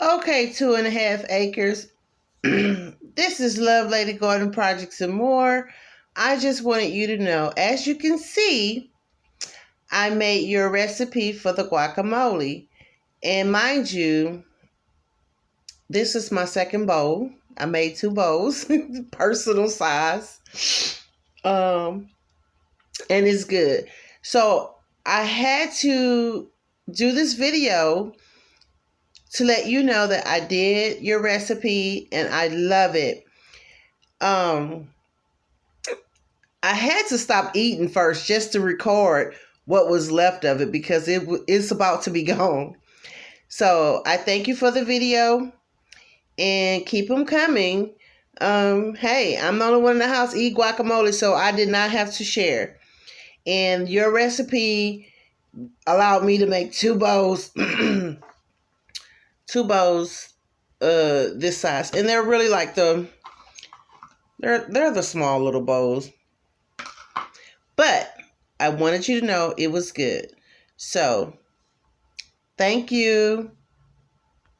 Okay, 2.5 acres. This is Love Lady Garden Projects and more. I just wanted you to know, as you can see, I made your recipe for the guacamole. And mind you, this is my second bowl. I made 2 bowls, personal size. And it's good. So I had to do this video to let you know that I did your recipe and I love it. I had to stop eating first just to record what was left of it because it's about to be gone. So I thank you for the video and keep them coming. Hey, I'm the only one in the house eat guacamole, so I did not have to share. And your recipe allowed me to make 2 bowls, 2 bowls, this size, and they're really like they're the small little bowls. But I wanted you to know it was good. So, thank you.